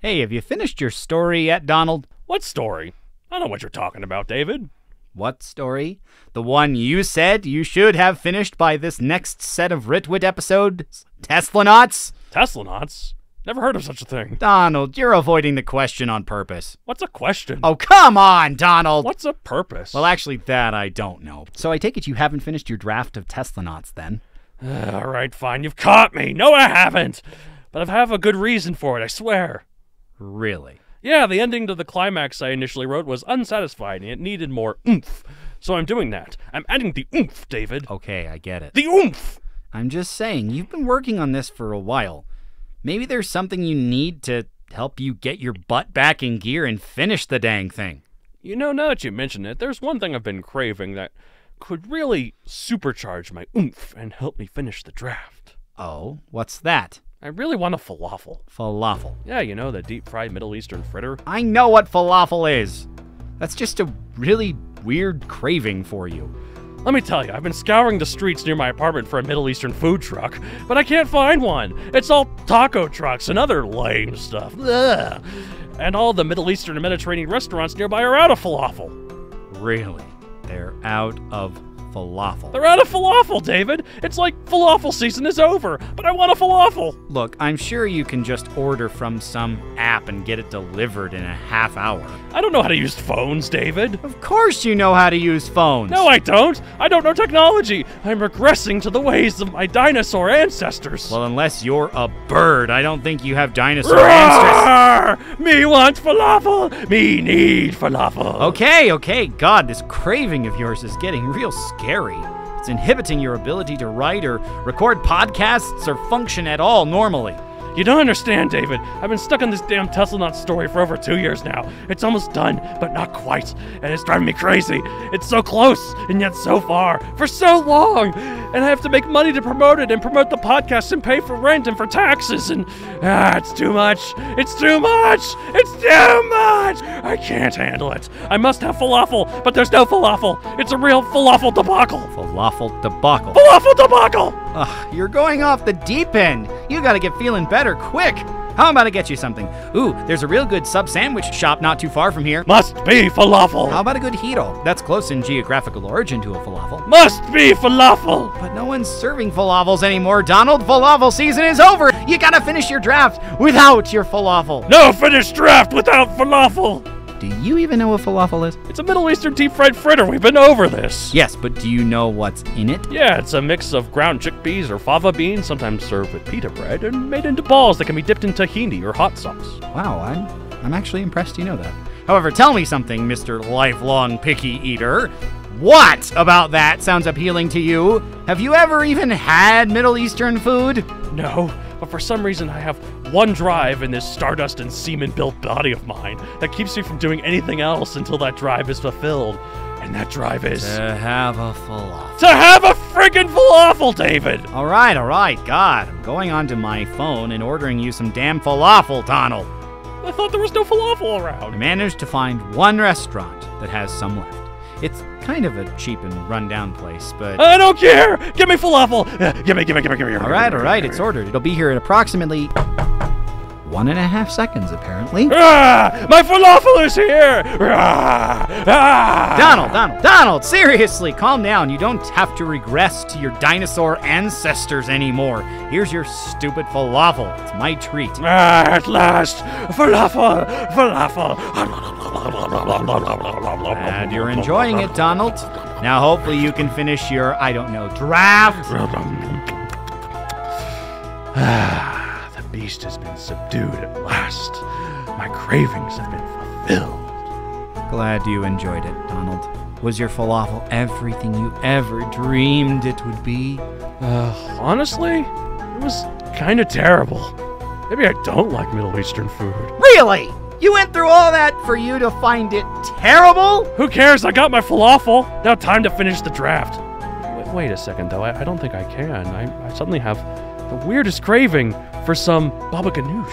Hey, have you finished your story yet, Donald? What story? I know what you're talking about, David. What story? The one you said you should have finished by this next set of Ritwit episodes? Teslanauts? Teslanauts? Never heard of such a thing. Donald, you're avoiding the question on purpose. What's a question? Oh, come on, Donald! What's a purpose? Well, actually, that I don't know. So I take it you haven't finished your draft of Teslanauts, then? All right, fine. You've caught me. No, I haven't. But I have a good reason for it, I swear. Really? Yeah, the ending to the climax I initially wrote was unsatisfying. It needed more oomph. So I'm doing that. I'm adding the oomph, David. Okay, I get it. The oomph! I'm just saying, you've been working on this for a while. Maybe there's something you need to help you get your butt back in gear and finish the dang thing. You know, now that you mention it, there's one thing I've been craving that could really supercharge my oomph and help me finish the draft. Oh, what's that? I really want a falafel. Falafel. Yeah, you know, the deep-fried Middle Eastern fritter. I know what falafel is. That's just a really weird craving for you. Let me tell you, I've been scouring the streets near my apartment for a Middle Eastern food truck, but I can't find one. It's all taco trucks and other lame stuff. Ugh. And all the Middle Eastern and Mediterranean restaurants nearby are out of falafel. Really? They're out of falafel. They're out of falafel, David. It's like falafel season is over, but I want a falafel. Look, I'm sure you can just order from some app and get it delivered in a half hour. I don't know how to use phones, David. Of course you know how to use phones. No, I don't. I don't know technology. I'm regressing to the ways of my dinosaur ancestors. Well, unless you're a bird, I don't think you have dinosaur ancestors. Me want falafel. Me need falafel. Okay. God, this craving of yours is getting real scary. It's inhibiting your ability to write or record podcasts or function at all normally. You don't understand, David. I've been stuck on this damn Teslanaut story for over 2 years now. It's almost done, but not quite. And it's driving me crazy. It's so close, and yet so far. For so long. And I have to make money to promote it and promote the podcast and pay for rent and for taxes. And it's too much. It's too much. It's too much. I can't handle it. I must have falafel, but there's no falafel. It's a real falafel debacle. Falafel debacle. Falafel debacle! Ugh, you're going off the deep end. You gotta get feeling better quick. How about I get you something? Ooh, there's a real good sub sandwich shop not too far from here. Must be falafel. How about a good hito? That's close in geographical origin to a falafel. Must be falafel. But no one's serving falafels anymore, Donald. Falafel season is over. You gotta finish your draft without your falafel. No finished draft without falafel. Do you even know what falafel is? It's a Middle Eastern deep-fried fritter. We've been over this. Yes, but do you know what's in it? Yeah, it's a mix of ground chickpeas or fava beans, sometimes served with pita bread, and made into balls that can be dipped in tahini or hot sauce. Wow, I'm actually impressed you know that. However, tell me something, Mr. Lifelong Picky Eater. What about that sounds appealing to you? Have you ever even had Middle Eastern food? No, but for some reason I have one drive in this stardust and semen-built body of mine that keeps me from doing anything else until that drive is fulfilled. And that drive is... to have a falafel. To have a friggin' falafel, David! All right. God, I'm going onto my phone and ordering you some damn falafel, Donald. I thought there was no falafel I around. managed to find one restaurant that has some left. It's kind of a cheap and run-down place, but... I don't care! Give me falafel! Give me. All right, it's ordered. It'll be here in approximately 1.5 seconds, apparently. My falafel is here! Donald, seriously, calm down. You don't have to regress to your dinosaur ancestors anymore. Here's your stupid falafel. It's my treat. At last! Falafel! And you're enjoying it, Donald. Now hopefully you can finish your, draft. The beast has been subdued at last. My cravings have been fulfilled. Glad you enjoyed it, Donald. Was your falafel everything you ever dreamed it would be? Honestly, it was kind of terrible. Maybe I don't like Middle Eastern food. Really? You went through all that for you to find it terrible? Who cares? I got my falafel. Now time to finish the draft. Wait a second, though. I don't think I can. I suddenly have the weirdest craving for some baba ganoush.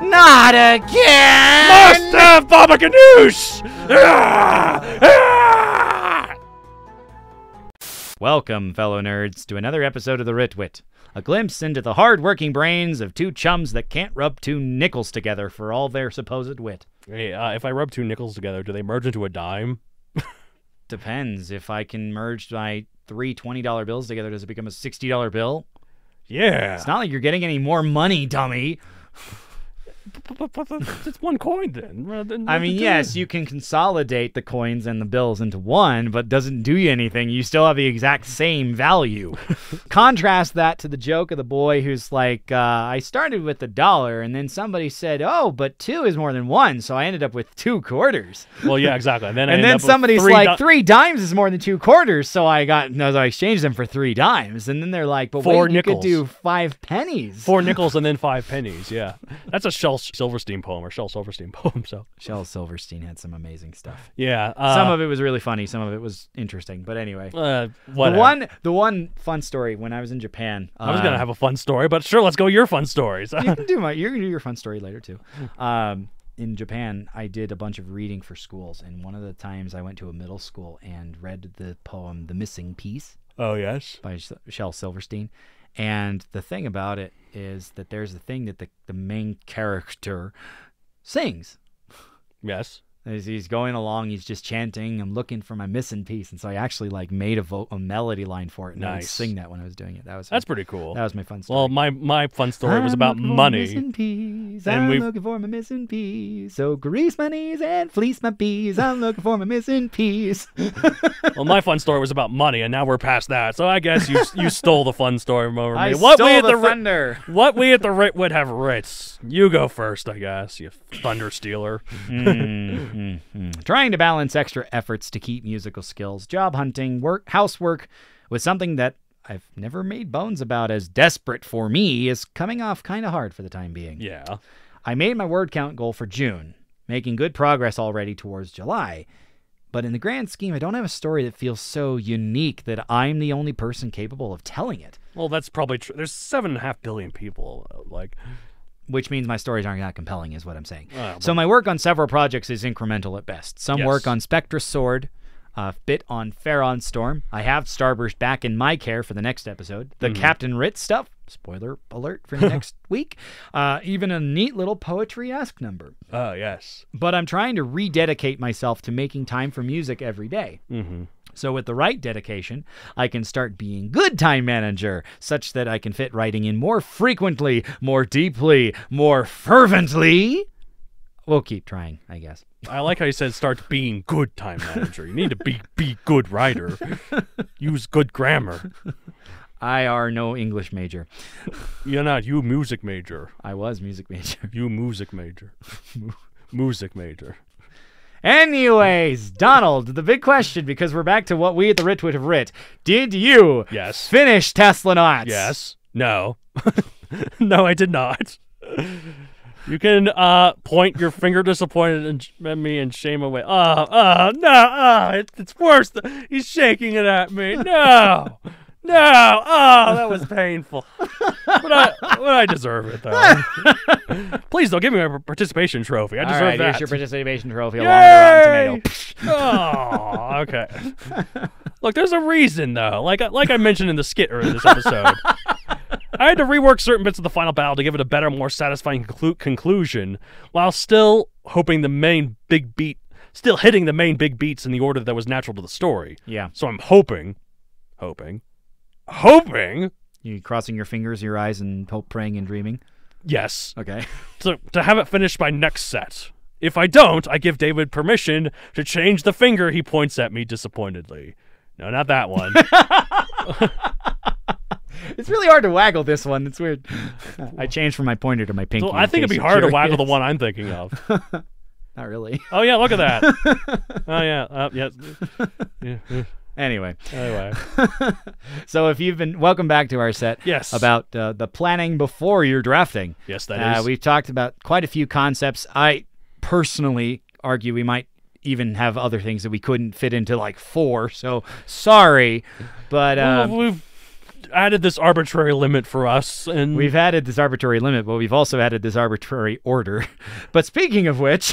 Not again! Must have baba ganoush! Welcome, fellow nerds, to another episode of the Ritwit, a glimpse into the hard-working brains of two chums that can't rub two nickels together for all their supposed wit. Hey, if I rub two nickels together, do they merge into a dime? Depends. If I can merge my three $20 bills together, does it become a $60 bill? Yeah. It's not like you're getting any more money, dummy. It's one coin then. I mean, yes, you can consolidate the coins and the bills into one, but doesn't do you anything. You still have the exact same value. Contrast that to the joke of the boy who's like, I started with $1, and then somebody said, oh, but 2 is more than 1, so I ended up with 2 quarters. Well, yeah, exactly. And then somebody's like, 3 dimes is more than 2 quarters, so I exchanged them for 3 dimes. And then they're like, but 4 wait, nickels. You could do 5 pennies. 4 nickels and then 5 pennies, yeah. That's a Shel Silverstein poem. So Shel Silverstein had some amazing stuff. Yeah, some of it was really funny, some of it was interesting. But anyway, whatever. the one fun story when I was in Japan. I was gonna have a fun story, but sure, let's go your fun stories. You can do your fun story later too. In Japan, I did a bunch of reading for schools, and one of the times I went to a middle school and read the poem "The Missing Piece." Oh yes, by Shel Silverstein. And the thing about it is that there's a thing that the main character sings. Yes. As he's going along, he's just chanting, I'm looking for my missing piece. And so I actually made a melody line for it. And I would sing that when I was doing it. That's pretty cool. That was my fun story. Well, my fun story was about money. Missing piece. I'm looking for my missing piece. So grease my knees and fleece my peas. I'm looking for my missing piece. Well, my fun story was about money, and now we're past that. So I guess you stole the fun story from over me. I stole the thunder. What we at the Rit would have writs. You go first, I guess, you thunder stealer. Trying to balance extra efforts to keep musical skills, job hunting, housework with something that I've never made bones about as desperate for me is coming off kind of hard for the time being. Yeah. I made my word count goal for June, making good progress already towards July. But in the grand scheme, I don't have a story that feels so unique that I'm the only person capable of telling it. Well, that's probably true. There's 7.5 billion people, which means my stories aren't that compelling, is what I'm saying. So my work on several projects is incremental at best. Some work on Spectra Sword, a bit on Pharaon Storm. I have Starburst back in my care for the next episode. The Captain Rit stuff, spoiler alert for next week. Even a neat little poetry-esque number. Oh, yes. But I'm trying to rededicate myself to making time for music every day. Mm-hmm. So with the right dedication, I can start being good time manager, such that I can fit writing in more frequently, more deeply, more fervently. We'll keep trying, I guess. I like how you said start being good time manager. You need to be good writer. Use good grammar. I are no English major. You're not. You music major. I was music major. You music major. Music major. Anyways, Donald, the big question, because we're back to what we at the Ritwit have writ. Did you finish Tesla Knots? Yes. No. No, I did not. You can point your finger disappointed at me and shame away. No, it's worse. He's shaking it at me. No. No! Oh, that was painful. But I deserve it, though. Please don't give me a participation trophy. I deserve that. Here's your participation trophy along with a Rotten Tomato. Oh, okay. Look, there's a reason, though. Like I mentioned in the skit earlier this episode. I had to rework certain bits of the final battle to give it a better, more satisfying conclusion, while still hitting the main big beats in the order that was natural to the story. Yeah. So I'm hoping... You crossing your fingers, your eyes, and hope, praying, and dreaming? Yes. Okay. To have it finished by next set. If I don't, I give David permission to change the finger he points at me disappointedly. No, not that one. It's really hard to waggle this one. It's weird. I changed from my pointer to my pinky. So I think it'd be hard to waggle the one I'm thinking of. Not really. Oh, yeah, look at that. Oh, yeah. Yeah. Anyway. So if you've been... Welcome back to our set. Yes. About the planning before you're drafting. Yes, that is. We've talked about quite a few concepts. I personally argue we might even have other things that we couldn't fit into 4, so sorry. But... added this arbitrary limit for us, and We've added this arbitrary limit, but we've also added this arbitrary order. But speaking of which...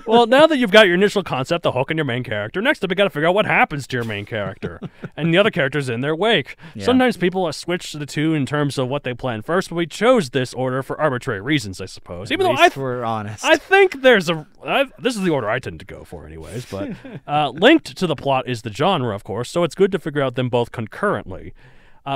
well, now that you've got your initial concept, the hook, and your main character, next up we got to figure out what happens to your main character and the other characters in their wake. Yeah. Sometimes people switch the two in terms of what they plan first, but we chose this order for arbitrary reasons, I suppose. Even though we're honest. I think there's this is the order I tend to go for anyways, but linked to the plot is the genre, of course, so it's good to figure out them both concurrently.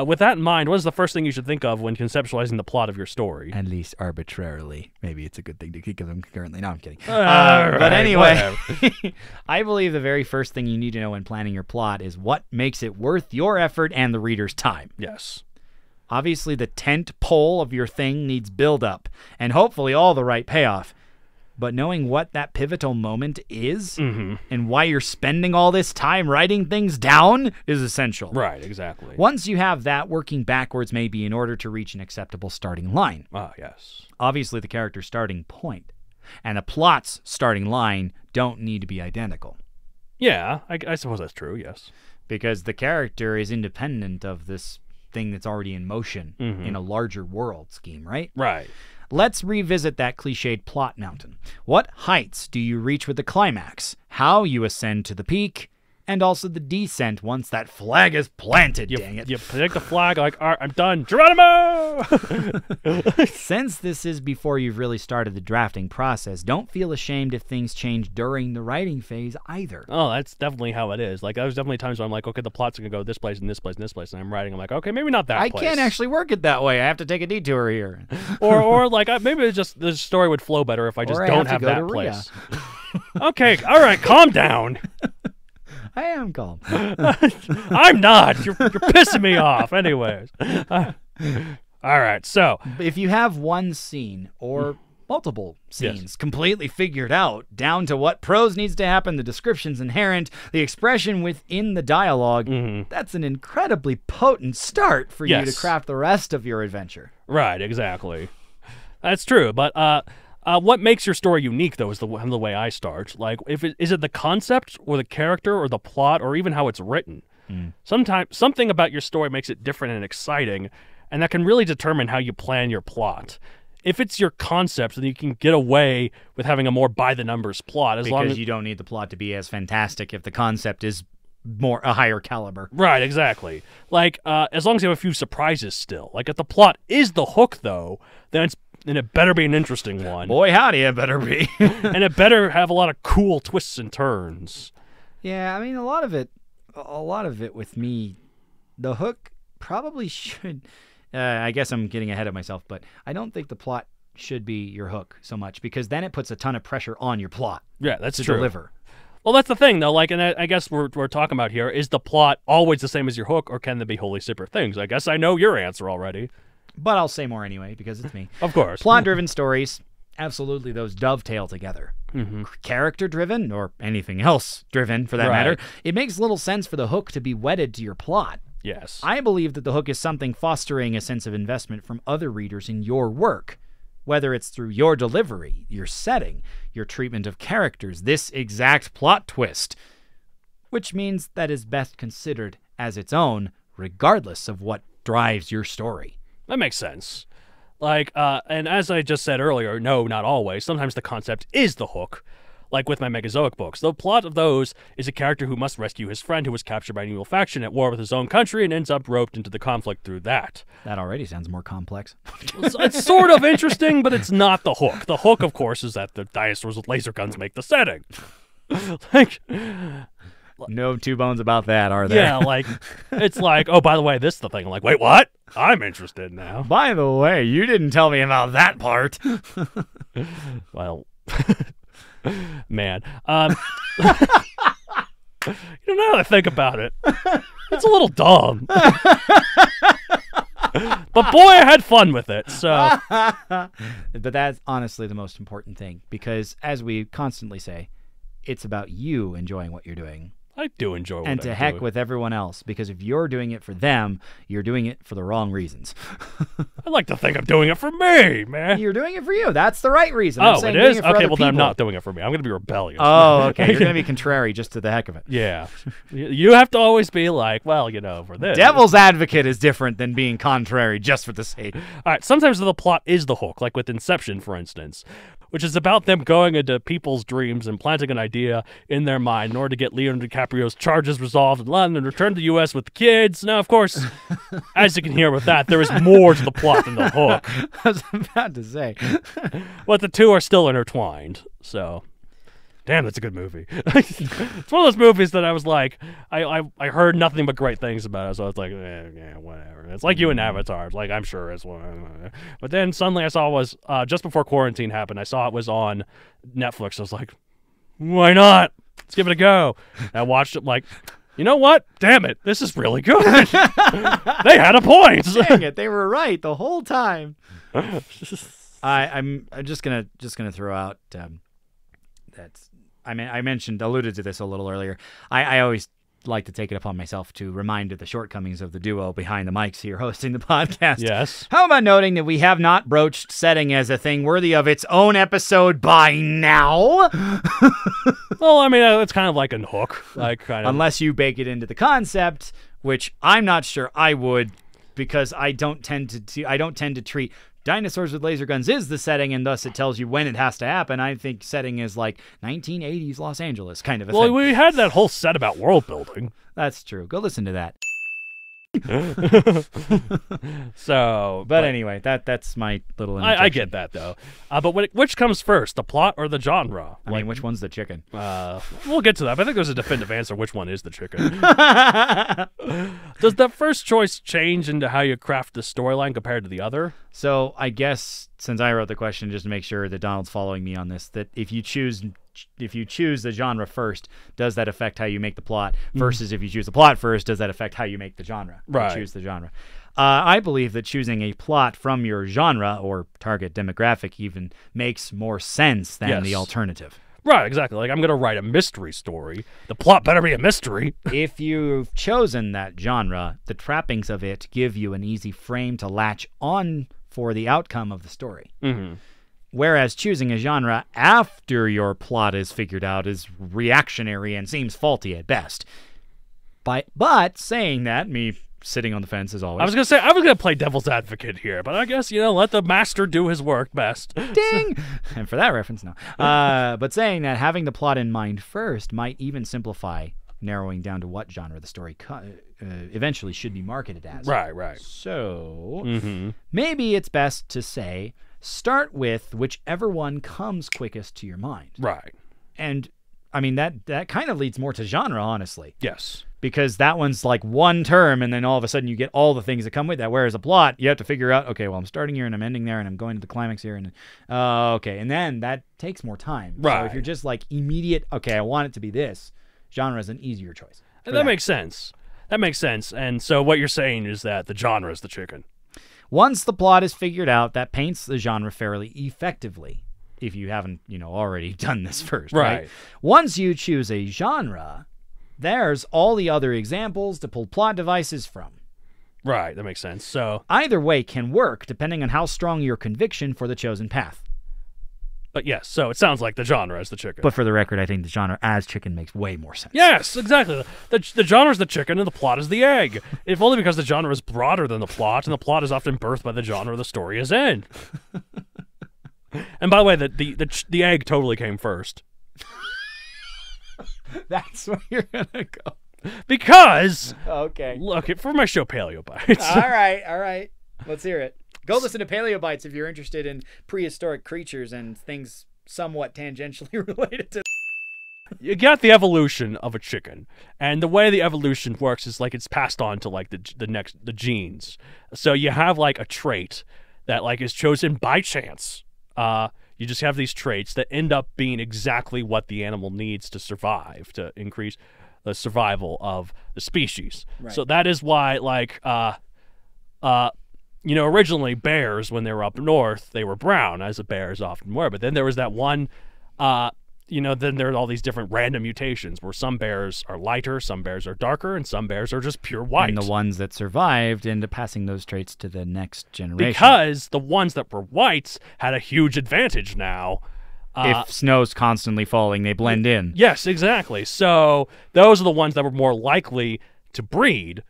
With that in mind, what is the first thing you should think of when conceptualizing the plot of your story? At least arbitrarily. Maybe it's a good thing to think of them concurrently. No, I'm kidding. Right, but anyway, I believe the very first thing you need to know when planning your plot is what makes it worth your effort and the reader's time. Yes. Obviously, the tent pole of your thing needs build-up, and hopefully all the right payoff. But knowing what that pivotal moment is and why you're spending all this time writing things down is essential. Right, exactly. Once you have that, working backwards may be in order to reach an acceptable starting line. Ah, yes. Obviously, the character's starting point and the plot's starting line don't need to be identical. Yeah, I suppose that's true, yes. Because the character is independent of this thing that's already in motion in a larger world scheme, right? Right. Let's revisit that cliched plot mountain. What heights do you reach with the climax? How you ascend to the peak? And also the descent once that flag is planted, dang it. You pick the flag like, all right, I'm done. Geronimo! Since this is before you've really started the drafting process, don't feel ashamed if things change during the writing phase either. Oh, that's definitely how it is. Like, there's definitely times where I'm like, okay, the plot's going to go this place and this place and this place, and I'm writing, I'm like, okay, maybe not that place. I can't actually work it that way. I have to take a detour here. or like, maybe it's just the story would flow better if I just don't have that place. Okay, all right, calm down. I am calm. I'm not. You're pissing me off. Anyways. All right, so. If you have one scene or multiple scenes completely figured out, down to what prose needs to happen, the description's inherent, the expression within the dialogue, that's an incredibly potent start for you to craft the rest of your adventure. Right, exactly. That's true, but what makes your story unique, though, is the way I start. Like, is it the concept, or the character, or the plot, or even how it's written? Sometimes something about your story makes it different and exciting, and that can really determine how you plan your plot. If it's your concept, then you can get away with having a more by-the-numbers plot. Because you don't need the plot to be as fantastic if the concept is a higher caliber. Right, exactly. Like, as long as you have a few surprises still. Like, if the plot is the hook, though, then it better be an interesting one. Boy, howdy, it better be. And it better have a lot of cool twists and turns. Yeah, I mean, a lot of it with me, the hook probably should, I guess I'm getting ahead of myself, but I don't think the plot should be your hook so much, because then it puts a ton of pressure on your plot. Yeah, that's to true. deliver. Well, that's the thing, though. Like, and I guess we're talking about here, is the plot always the same as your hook, or can they be wholly separate things? I guess I know your answer already. But I'll say more anyway, because it's me. Of course. Plot-driven stories, absolutely, those dovetail together. Character-driven, or anything else driven, for that matter, it makes little sense for the hook to be wedded to your plot. Yes. I believe that the hook is something fostering a sense of investment from other readers in your work. Whether it's through your delivery, your setting, your treatment of characters, this exact plot twist. Which means that is best considered as its own, regardless of what drives your story. That makes sense. Like, and as I just said earlier, no, not always. Sometimes the concept is the hook. Like with my Megazoic books. The plot of those is a character who must rescue his friend who was captured by an evil faction at war with his own country and ends up roped into the conflict through that. That already sounds more complex. It's sort of interesting, but it's not the hook. The hook, of course, is that the dinosaurs with laser guns make the setting. Like... No two bones about that, are there? Yeah, like, it's like, oh, by the way, this is the thing. I'm like, wait, what? I'm interested now. By the way, you didn't tell me about that part. Well, man. You don't know how to think about it. It's a little dumb. But boy, I had fun with it, so. But that's honestly the most important thing, because as we constantly say, it's about you enjoying what you're doing. I do enjoy what And to I'm heck doing. with everyone else, because if you're doing it for them, you're doing it for the wrong reasons. I like to think I'm doing it for me, man. You're doing it for you. That's the right reason. I'm Oh, saying it doing is? it for Okay, other well, then I'm people. not doing it for me. I'm going to be rebellious. Oh, okay. You're going to be contrary just to the heck of it. Yeah. You have to always be like, well, for this. Devil's advocate is different than being contrary just for the sake. All right, sometimes the plot is the hook, like with Inception, for instance, which is about them going into people's dreams and planting an idea in their mind in order to get Leonardo DiCaprio's charges resolved in London and return to the U.S. with the kids. Now, of course, as you can hear with that, there is more to the plot than the hook. I was about to say. But the two are still intertwined, so... Damn, that's a good movie. It's one of those movies that I was like, I heard nothing but great things about it, so I was like, yeah, whatever. It's like you and Avatar. It's like, I'm sure it's one. But then suddenly I saw it was, just before quarantine happened, I saw it was on Netflix. I was like, why not? Let's give it a go. And I watched it like, you know what? Damn it, this is really good. They had a point. Dang it, they were right the whole time. I'm just gonna throw out that's. I mean, I alluded to this a little earlier. I always like to take it upon myself to remind of the shortcomings of the duo behind the mics here hosting the podcast. Yes. How about noting that we have not broached setting as a thing worthy of its own episode by now? Well, I mean, it's kind of like a hook, like kind of. Unless you bake it into the concept, which I'm not sure I would, because I don't tend to treat dinosaurs with laser guns is the setting, and thus it tells you when it has to happen. I think setting is like 1980s Los Angeles kind of a thing. Well, we had that whole set about world building. That's true. Go listen to that. So, but anyway, that's my little I get that though. But which comes first, the plot or the genre? I mean, which one's the chicken? We'll get to that. But I think there's a definitive answer. Which one is the chicken? Does that first choice change into how you craft the storyline compared to the other? So I guess since I wrote the question, just to make sure that Donald's following me on this, that if you choose the genre first, does that affect how you make the plot? Versus if you choose the plot first, does that affect how you make the genre? Right. Choose the genre. I believe that choosing a plot from your genre or target demographic even makes more sense than the alternative. Right, exactly. Like, I'm going to write a mystery story. The plot better be a mystery. If you've chosen that genre, the trappings of it give you an easy frame to latch on for the outcome of the story. Mm-hmm. Whereas choosing a genre after your plot is figured out is reactionary and seems faulty at best. But saying that, me sitting on the fence as always. I was going to say, I was going to play devil's advocate here, but I guess, let the master do his work best. Ding! And for that reference, no. But saying that, having the plot in mind first might even simplify narrowing down to what genre the story eventually should be marketed as. Right. So, maybe it's best to say, start with whichever one comes quickest to your mind. Right. And, I mean, that kind of leads more to genre, honestly. Yes. Because that one's like one term, and then all of a sudden you get all the things that come with that. Whereas a plot, you have to figure out, okay, well, I'm starting here and I'm ending there and I'm going to the climax here. And okay, and then that takes more time. Right. So if you're just like immediate, okay, I want it to be this, genre is an easier choice. And that makes sense. That makes sense. And so what you're saying is that the genre is the chicken. Once the plot is figured out, that paints the genre fairly effectively. If you haven't, already done this first, right? Once you choose a genre, there's all the other examples to pull plot devices from. Right, that makes sense. So either way can work, depending on how strong your conviction for the chosen path. But yes, so it sounds like the genre is the chicken. But for the record, I think the genre as chicken makes way more sense. Yes, exactly. The genre is the chicken and the plot is the egg. If only because the genre is broader than the plot, and the plot is often birthed by the genre the story is in. And by the way, the egg totally came first. That's where you're gonna go. Because okay, look, for my show Paleo Bites. All right. Let's hear it. Go listen to Paleo Bites if you're interested in prehistoric creatures and things somewhat tangentially related to. You got the evolution of a chicken, and the way the evolution works is like it's passed on to like the genes. So you have like a trait that like is chosen by chance. You just have these traits that end up being exactly what the animal needs to survive, to increase the survival of the species. Right. So that is why, like, originally bears, when they were up north, they were brown, as the bears often were. But then there was that one then there are all these different random mutations where some bears are lighter, some bears are darker, and some bears are just pure white. And the ones that survived end up passing those traits to the next generation. Because the ones that were whites had a huge advantage now. If snow's constantly falling, they blend in. Yes, exactly. So those are the ones that were more likely to breed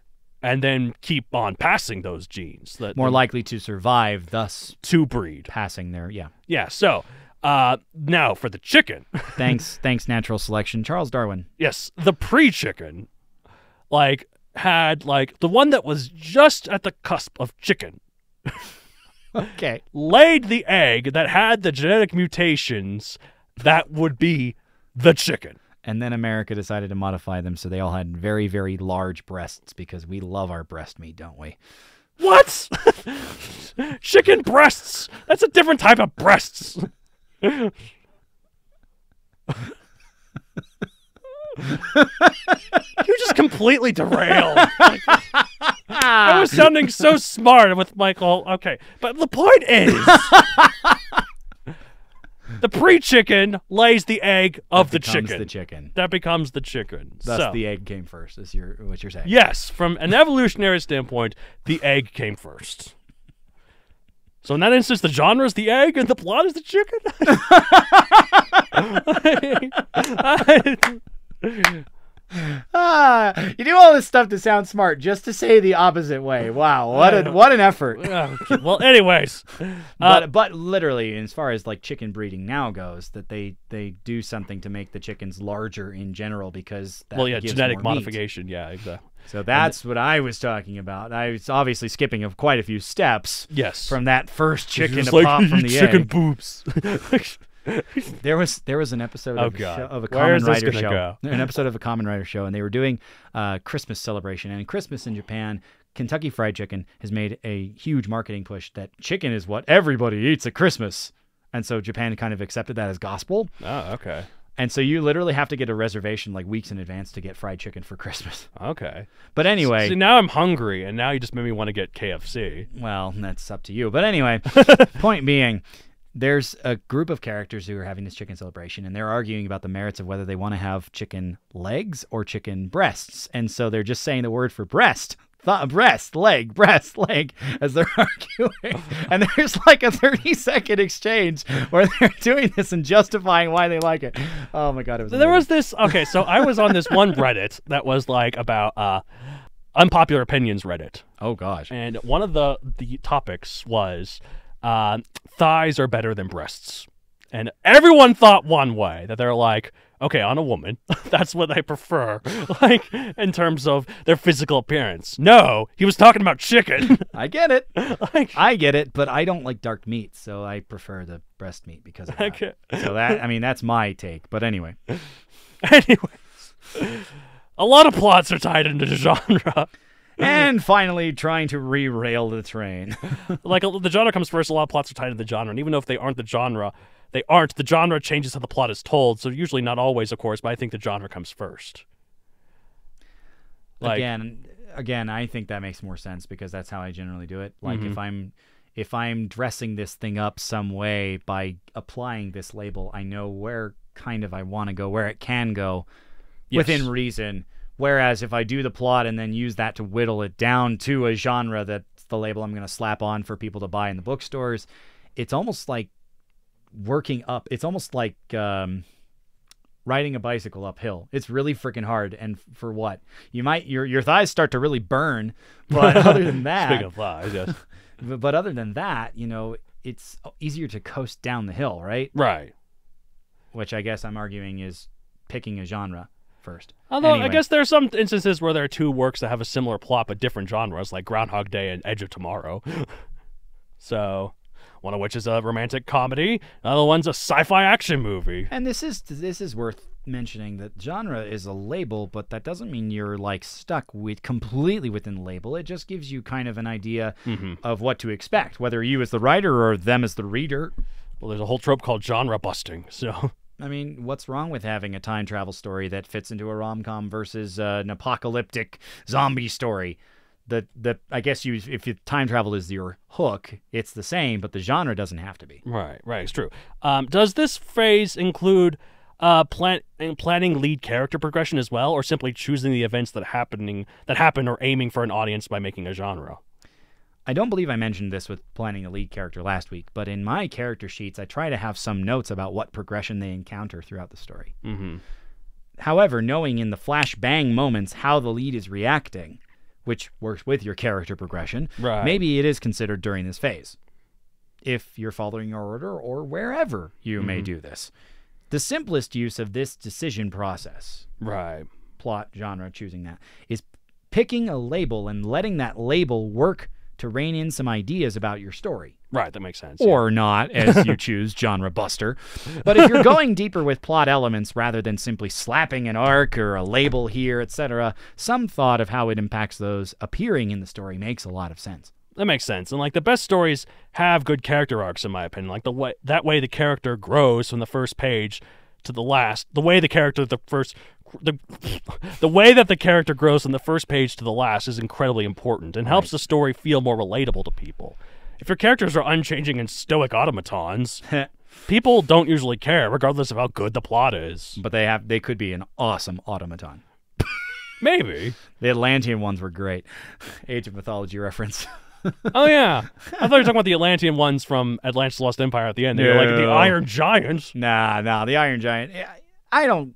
and then keep on passing those genes. More likely to survive, thus to breed. Passing their, Yeah, so now for the chicken. Thanks, natural selection. Charles Darwin. Yes, the pre-chicken, had, the one that was just at the cusp of chicken. Okay. Laid the egg that had the genetic mutations that would be the chicken. And then America decided to modify them so they all had very, very large breasts because we love our breast meat, don't we? What? Chicken breasts. That's a different type of breasts. You just completely derailed. I was sounding so smart with Michael. Okay, but the point is, the pre-chicken lays the egg of the chicken. The chicken. That becomes the chicken. Thus, the egg came first. Is what you're saying? Yes, from an evolutionary standpoint, the egg came first. So in that instance, the genre is the egg and the plot is the chicken? You do all this stuff to sound smart just to say the opposite way. Wow, what an effort. Well, anyways. But literally, as far as chicken breeding now goes, that they do something to make the chickens larger in general because that gives genetic more modification. Meat. Yeah, exactly. So that's what I was talking about. I was obviously skipping quite a few steps. Yes. From that first chicken to pop from the chicken egg. Boobs. There was an episode of a Common Rider show. An episode of a Common Rider show, and they were doing Christmas celebration. And Christmas in Japan, Kentucky Fried Chicken has made a huge marketing push that chicken is what everybody eats at Christmas. And so Japan kind of accepted that as gospel. Oh, okay. And so you literally have to get a reservation weeks in advance to get fried chicken for Christmas. Okay. But anyway. See, now I'm hungry, and now you just made me want to get KFC. Well, that's up to you. But anyway, point being, there's a group of characters who are having this chicken celebration, and they're arguing about the merits of whether they want to have chicken legs or chicken breasts. And so they're just saying the word for breast. Breast, leg, as they're arguing. And there's a 30-second exchange where they're doing this and justifying why they like it. Oh my God. It was amazing. There was this, okay, so I was on this one Reddit that was about unpopular opinions Reddit. Oh gosh. And one of the topics was thighs are better than breasts. And everyone thought one way, that they're okay, on a woman, that's what they prefer, in terms of their physical appearance. No, he was talking about chicken. I get it. I get it, but I don't like dark meat, so I prefer the breast meat because of that. Okay. So that's my take, but anyway. Anyways, a lot of plots are tied into the genre. And finally, trying to re-rail the train. The genre comes first, a lot of plots are tied to the genre, and even though if they aren't the genre, the genre changes how the plot is told, so usually not always, of course, but I think the genre comes first. Again, I think that makes more sense because that's how I generally do it. If I'm dressing this thing up some way by applying this label, I know where I want to go, where it can go within reason. Whereas if I do the plot and then use that to whittle it down to a genre that's the label I'm going to slap on for people to buy in the bookstores, it's almost like working up. It's almost like riding a bicycle uphill. It's really freaking hard. And for what? Your thighs start to really burn. But other than that, speaking of thighs, yes. But other than that, it's easier to coast down the hill, right? Right. Which I guess I'm arguing is picking a genre first. Although anyway. I guess there are some instances where there are two works that have a similar plot but different genres, like Groundhog Day and Edge of Tomorrow. So, one of which is a romantic comedy, another one's a sci-fi action movie. And this is worth mentioning that genre is a label, but that doesn't mean you're stuck completely within the label. It just gives you kind of an idea of what to expect, whether you as the writer or them as the reader. Well, there's a whole trope called genre busting, so. I mean, what's wrong with having a time travel story that fits into a rom-com versus an apocalyptic zombie story? I guess if time travel is your hook, it's the same, but the genre doesn't have to be. Right, it's true. Does this phrase include Planning lead character progression as well, or simply choosing the events that happen or aiming for an audience by making a genre? I don't believe I mentioned this with planning a lead character last week, but in my character sheets, I try to have some notes about what progression they encounter throughout the story. Mm-hmm. However, knowing in the flashbang moments how the lead is reacting, which works with your character progression, maybe it is considered during this phase, if you're following your order or wherever you may do this. The simplest use of this decision process, plot, genre, choosing that, is picking a label and letting that label work to rein in some ideas about your story. Right, that makes sense. Or not, as you choose, genre buster. But if you're going deeper with plot elements rather than simply slapping an arc or a label here, etc., some thought of how it impacts those appearing in the story makes a lot of sense. That makes sense. And like the best stories have good character arcs, in my opinion. Like the way the character grows from the first page to the last. The way that the character grows from the first page to the last is incredibly important and helps the story feel more relatable to people. If your characters are unchanging and stoic automatons, people don't usually care, regardless of how good the plot is. But they could be an awesome automaton. Maybe. The Atlantean ones were great. Age of Mythology reference. Oh, yeah. I thought you were talking about the Atlantean ones from Atlantis Lost Empire at the end. They were like the Iron Giants. Nah, the Iron Giant. I don't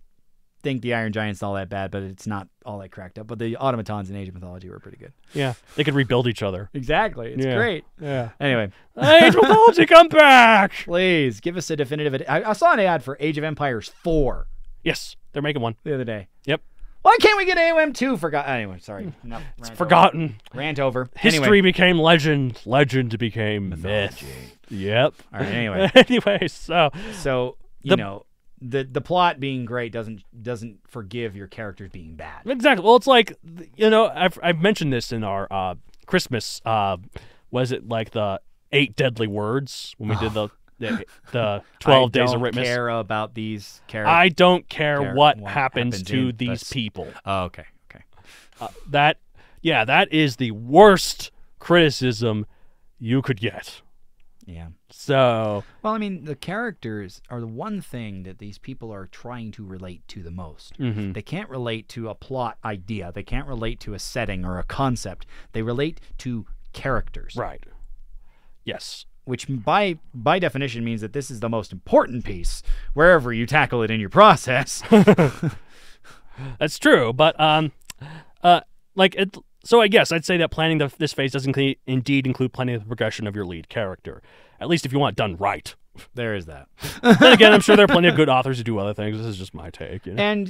think the Iron Giant's all that bad, but it's not all that cracked up. But the automatons in Age of Mythology were pretty good. Yeah, they could rebuild each other. Exactly. It's great. Yeah. Anyway. Age of Mythology, come back! Please, give us a definitive... I saw an ad for Age of Empires 4. Yes, they're making one. The other day. Yep. Why can't we get AOM 2? Anyway, sorry. No, it's forgotten. Rant over. History became legend. Legend became mythology. Myth. Yep. All right, anyway. So you know, the plot being great doesn't forgive your characters being bad. Exactly. Well, it's like, you know, I've mentioned this in our Christmas, was it like the 8 deadly words when we did the 12 days of Witness? I don't care about these characters. I don't care what happens to these people. Oh, okay. That is the worst criticism you could get. Yeah. So... Well, I mean, the characters are the one thing that these people are trying to relate to the most. Mm-hmm. They can't relate to a plot idea. They can't relate to a setting or a concept. They relate to characters. Right. Yes. Which by definition means that this is the most important piece, wherever you tackle it in your process. That's true, but so I guess I'd say that planning this phase does indeed include planning the progression of your lead character, at least if you want it done right. There is that. Then again, I'm sure there are plenty of good authors who do other things. This is just my take. You know?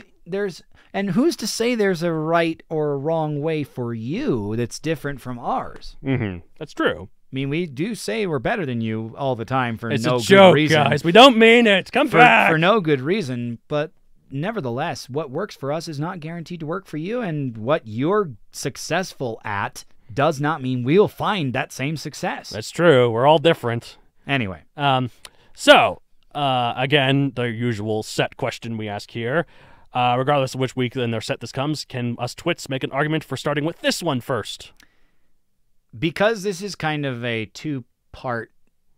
And who's to say there's a right or a wrong way for you that's different from ours? Mm-hmm. That's true. I mean, we do say we're better than you all the time for it's no a joke, good reason. Guys. We don't mean it. Come back. For no good reason, but nevertheless, what works for us is not guaranteed to work for you, and what you're successful at does not mean we'll find that same success. That's true. We're all different. Anyway. So, again, the usual set question we ask here. Regardless of which week in their set this comes, can us twits make an argument for starting with this one first? Because this is kind of a 2-part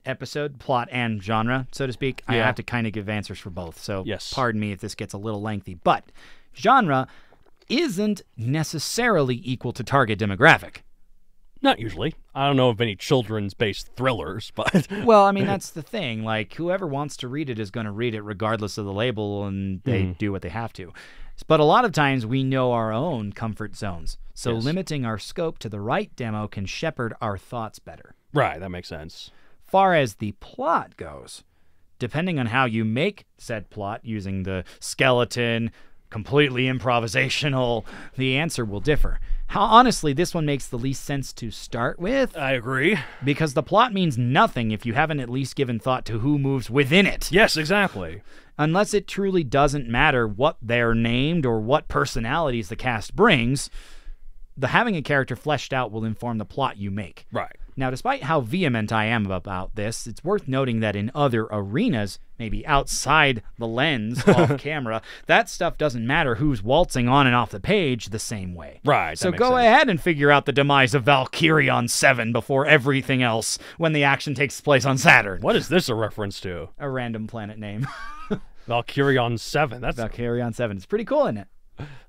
episode, plot and genre, so to speak, I have to kind of give answers for both. So pardon me if this gets a little lengthy. But genre isn't necessarily equal to target demographic. Not usually. I don't know of any children's-based thrillers, but... Well, I mean, that's the thing. Like, whoever wants to read it is going to read it regardless of the label, and they do what they have to. But a lot of times we know our own comfort zones. So limiting our scope to the right demo can shepherd our thoughts better. Right, that makes sense. Far as the plot goes, depending on how you make said plot using the skeleton, completely improvisational, the answer will differ. Honestly, this one makes the least sense to start with. I agree. Because the plot means nothing if you haven't at least given thought to who moves within it. Yes, exactly. Unless it truly doesn't matter what they're named or what personalities the cast brings, having a character fleshed out will inform the plot you make. Right. Now, despite how vehement I am about this, it's worth noting that in other arenas, maybe outside the lens, off camera, that stuff doesn't matter who's waltzing on and off the page the same way. Right. So go ahead and figure out the demise of Valkyrie on 7 before everything else when the action takes place on Saturn. What is this a reference to? A random planet name. Valkyrion 7. That's Valkyrion 7. It's pretty cool, isn't it?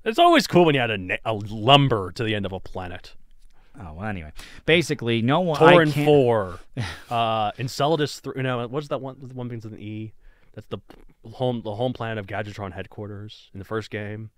It's always cool when you add a lumber to the end of a planet. Oh, well, anyway. Basically, no one... Tauren 4. Enceladus 3. No, what's that one? The one begins with an E. That's the home planet of Gadgetron headquarters in the first game.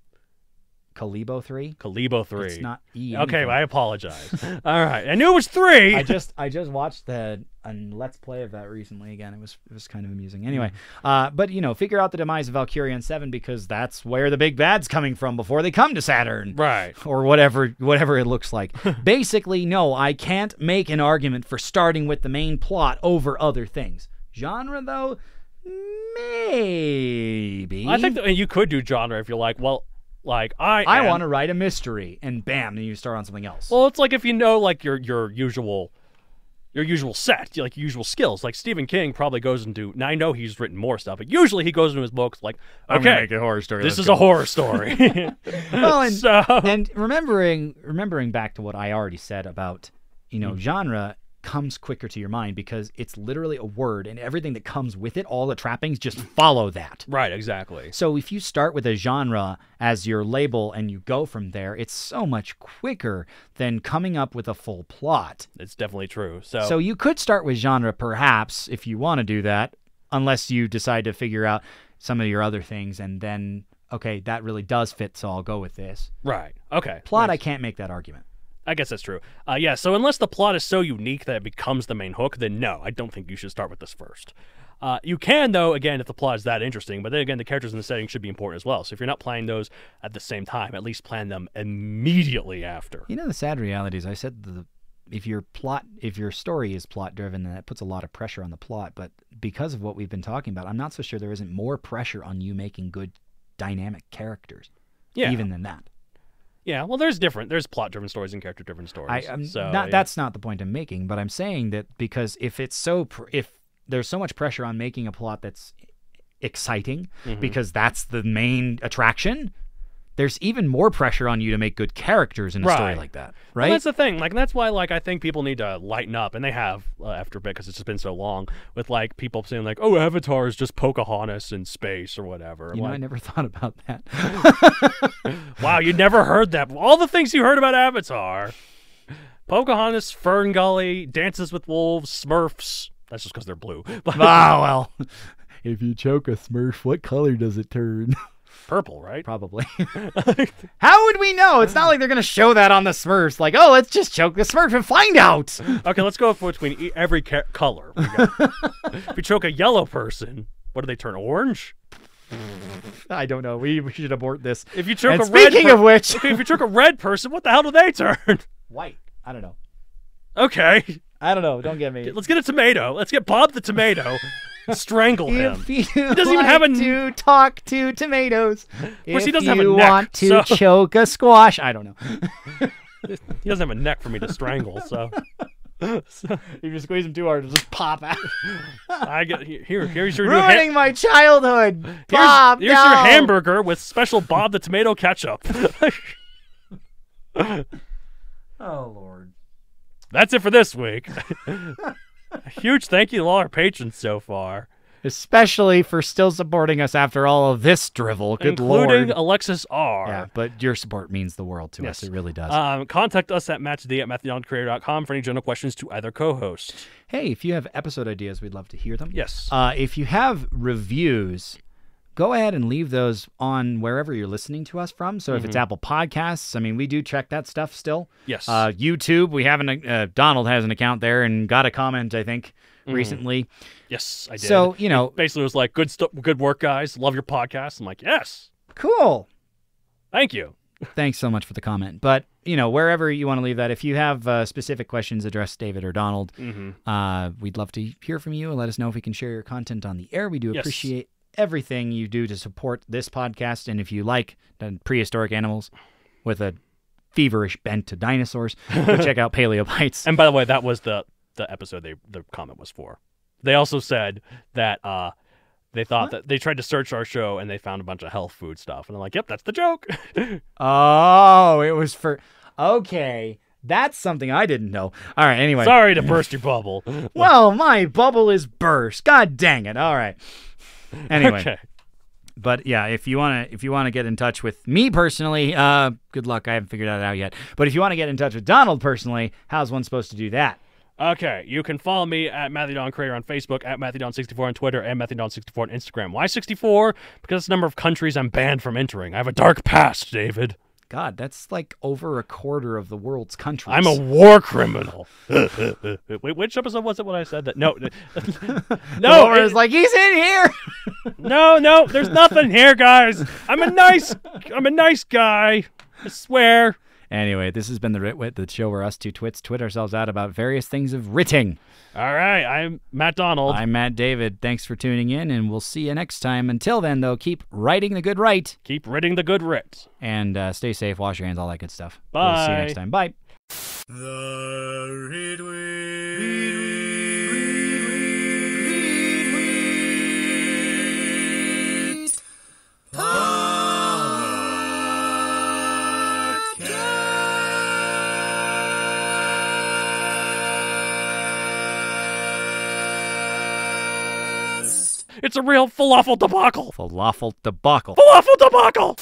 Kalibo 3? Kalibo 3. It's not E. Okay, anything. I apologize. All right. I knew it was 3. I just watched a Let's Play of that recently again. It was kind of amusing. Anyway, but figure out the demise of Valkyrion 7 because that's where the big bad's coming from before they come to Saturn. Right. Or whatever it looks like. Basically, no, I can't make an argument for starting with the main plot over other things. Genre, though, maybe. I think that you could do genre if you're like, well, like I want to write a mystery, and bam, then you start on something else. Well, it's like if you know like your usual set, like your usual skills. Like Stephen King probably goes into. Now I know he's written more stuff, but usually he goes into his books like, I'm gonna okay, make a horror story. This is a horror story. Well, and, so and remembering back to what I already said about genre comes quicker to your mind because it's literally a word, and everything that comes with it, all the trappings, just follow that. Right, exactly. So if you start with a genre as your label and you go from there, it's so much quicker than coming up with a full plot. It's definitely true. So you could start with genre, perhaps, if you want to do that, unless you decide to figure out some of your other things, and then, okay, that really does fit, so I'll go with this. Right. Okay. Plot, nice. I can't make that argument. I guess that's true. Yeah, so unless the plot is so unique that it becomes the main hook, then no, I don't think you should start with this first. You can, though, again, if the plot is that interesting, but then again, the characters in the setting should be important as well. So if you're not playing those at the same time, at least plan them immediately after. The sad reality is I said if your story is plot-driven, then that puts a lot of pressure on the plot, but because of what we've been talking about, I'm not so sure there isn't more pressure on you making good, dynamic characters, even than that. Yeah, well, there's plot-driven stories and character-driven stories. That's not the point I'm making, but I'm saying that because if there's so much pressure on making a plot that's exciting, because that's the main attraction, there's even more pressure on you to make good characters in a story like that, right? Well, that's the thing. Like that's why, I think people need to lighten up, and they have after a bit because it's just been so long. With people saying like, "Oh, Avatar is just Pocahontas in space or whatever." I never thought about that. Wow, you never heard that? All the things you heard about Avatar: Pocahontas, Fern Gully, Dances with Wolves, Smurfs. That's just because they're blue. Well, if you choke a Smurf, what color does it turn? Purple, right? Probably. How would we know? It's not like they're going to show that on the Smurfs. Like, oh, let's just choke the Smurf and find out. Okay, let's go between every color. If you choke a yellow person, what do they turn? Orange? I don't know. We should abort this. If you choke speaking of which, if you choke a red person, what the hell do they turn? White. I don't know. Okay. I don't know. Don't get me. Let's get a tomato. Let's get Bob the tomato. Strangle him. He doesn't even have to talk to tomatoes. Of course, he doesn't have a neck. You want to choke a squash? I don't know. He doesn't have a neck for me to strangle, so. If you squeeze him too hard, it'll just pop out. Here's your ruining my childhood. Bob, here's your hamburger with special Bob the tomato ketchup. Oh Lord. That's it for this week. A huge thank you to all our patrons so far. Especially for still supporting us after all of this drivel. Good Lord. Including Alexis R. Yeah, but your support means the world to us. It really does. Contact us at matchd@mathedonCreator.com for any general questions to either co-host. Hey, if you have episode ideas, we'd love to hear them. Yes. If you have reviews, go ahead and leave those on wherever you're listening to us from. So if it's Apple Podcasts, I mean, we do check that stuff still. Yes. YouTube, we have Donald has an account there and got a comment, I think, recently. Yes, I did. So, it basically was like, good work, guys. Love your podcast. I'm like, yes. Cool. Thank you. Thanks so much for the comment. But, wherever you want to leave that, if you have specific questions addressed David or Donald, we'd love to hear from you and let us know if we can share your content on the air. We do appreciate everything you do to support this podcast, and if you like prehistoric animals with a feverish bent to dinosaurs, go check out Paleobites. And by the way, that was the episode the comment was for. They also said that they thought that they tried to search our show and they found a bunch of health food stuff, and I'm like, yep, that's the joke. Oh, it was for okay. That's something I didn't know. All right, anyway. Sorry to burst your bubble. Well, my bubble is burst. God dang it. All right. Anyway. Okay. But yeah, if you wanna get in touch with me personally, good luck. I haven't figured that out yet. But if you want to get in touch with Donald personally, how's one supposed to do that? Okay, you can follow me at Matthew Don Creator on Facebook, at MatthewDon64 on Twitter, and MatthewDon64 on Instagram. Why 64? Because it's the number of countries I'm banned from entering. I have a dark past, David. God, that's like over a quarter of the world's countries. I'm a war criminal. Wait, which episode was it when I said that? No. No, it was like, he's in here. No, there's nothing here, guys. I'm a nice guy. I swear. Anyway, this has been the Ritwit, the show where us two twits twit ourselves out about various things of writting. All right, I'm Matt Donald. I'm Matt David. Thanks for tuning in, and we'll see you next time. Until then, though, keep writing the good write. Keep writing the good writ. And stay safe, wash your hands, all that good stuff. Bye. We'll see you next time. Bye. The Ritwit. It's a real falafel debacle. Falafel debacle. Falafel debacle.